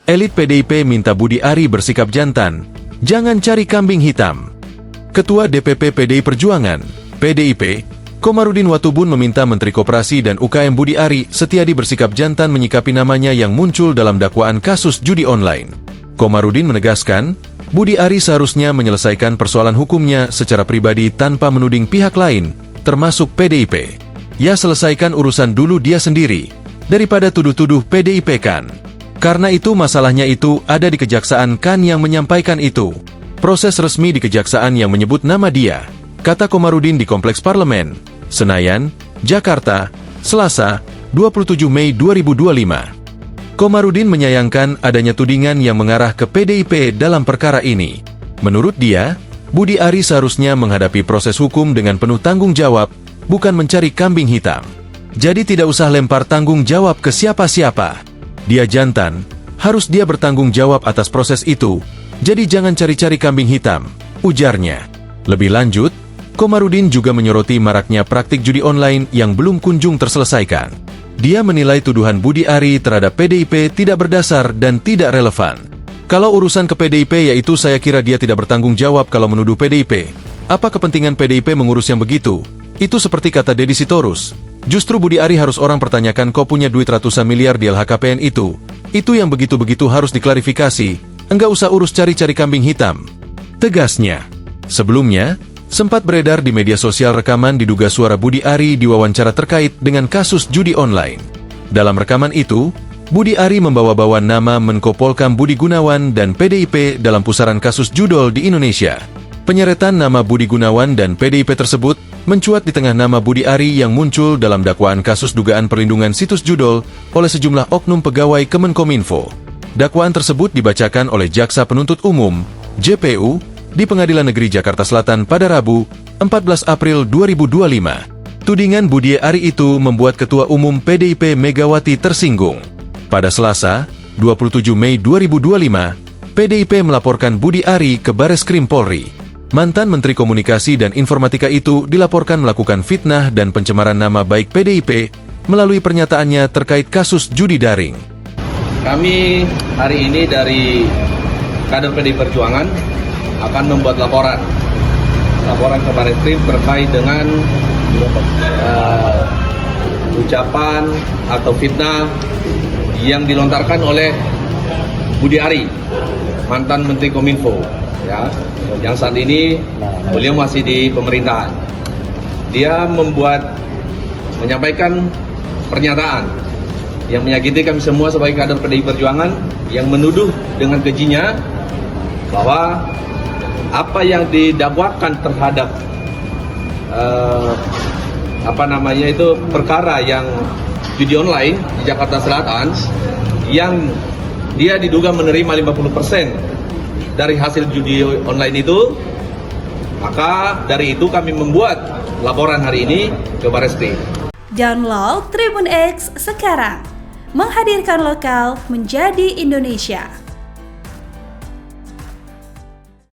Elit PDIP minta Budi Ari bersikap jantan, jangan cari kambing hitam. Ketua DPP PDI Perjuangan, PDIP, Komarudin Watubun meminta Menteri Koperasi dan UKM Budi Ari Setiadi bersikap jantan menyikapi namanya yang muncul dalam dakwaan kasus judi online. Komarudin menegaskan, Budi Ari seharusnya menyelesaikan persoalan hukumnya secara pribadi tanpa menuding pihak lain, termasuk PDIP. Ya, selesaikan urusan dulu dia sendiri, daripada tuduh-tuduh PDIP kan. Karena itu masalahnya itu ada di Kejaksaan kan yang menyampaikan itu. Proses resmi di Kejaksaan yang menyebut nama dia, kata Komarudin di Kompleks Parlemen, Senayan, Jakarta, Selasa, 27 Mei 2025. Komarudin menyayangkan adanya tudingan yang mengarah ke PDIP dalam perkara ini. Menurut dia, Budi Ari seharusnya menghadapi proses hukum dengan penuh tanggung jawab, bukan mencari kambing hitam. Jadi tidak usah lempar tanggung jawab ke siapa-siapa. Dia jantan, harus dia bertanggung jawab atas proses itu, jadi jangan cari-cari kambing hitam, ujarnya. Lebih lanjut, Komarudin juga menyoroti maraknya praktik judi online yang belum kunjung terselesaikan. Dia menilai tuduhan Budi Ari terhadap PDIP tidak berdasar dan tidak relevan. Kalau urusan ke PDIP yaitu saya kira dia tidak bertanggung jawab kalau menuduh PDIP. Apa kepentingan PDIP mengurus yang begitu? Itu seperti kata Deddy Sitorus. Justru Budi Ari harus orang pertanyakan kok punya duit ratusan miliar di LHKPN itu. Itu yang begitu-begitu harus diklarifikasi. Enggak usah urus cari-cari kambing hitam, tegasnya. Sebelumnya, sempat beredar di media sosial rekaman diduga suara Budi Ari diwawancara terkait dengan kasus judi online. Dalam rekaman itu, Budi Ari membawa-bawa nama Menko Polkam Budi Gunawan dan PDIP dalam pusaran kasus judol di Indonesia. Penyeretan nama Budi Gunawan dan PDIP tersebut mencuat di tengah nama Budi Ari yang muncul dalam dakwaan kasus dugaan perlindungan situs judol oleh sejumlah oknum pegawai Kemenkominfo. Dakwaan tersebut dibacakan oleh Jaksa Penuntut Umum, JPU, di Pengadilan Negeri Jakarta Selatan pada Rabu, 14 April 2025. Tudingan Budi Ari itu membuat Ketua Umum PDIP Megawati tersinggung. Pada Selasa, 27 Mei 2025, PDIP melaporkan Budi Ari ke Bareskrim Polri. Mantan Menteri Komunikasi dan Informatika itu dilaporkan melakukan fitnah dan pencemaran nama baik PDIP melalui pernyataannya terkait kasus judi daring. Kami hari ini dari kader PDI Perjuangan akan membuat laporan ke Bareskrim terkait dengan ucapan atau fitnah yang dilontarkan oleh Budi Ari, mantan Menteri Kominfo, ya, yang saat ini beliau masih di pemerintahan. Dia menyampaikan pernyataan yang menyakiti kami semua sebagai kader PDI Perjuangan, yang menuduh dengan kejinya bahwa apa yang didakwakan terhadap perkara yang judi online di Jakarta Selatan, yang dia diduga menerima 50% dari hasil judi online itu. Maka dari itu kami membuat laporan hari ini ke Bareskrim. Download Tribun X sekarang, menghadirkan lokal menjadi Indonesia.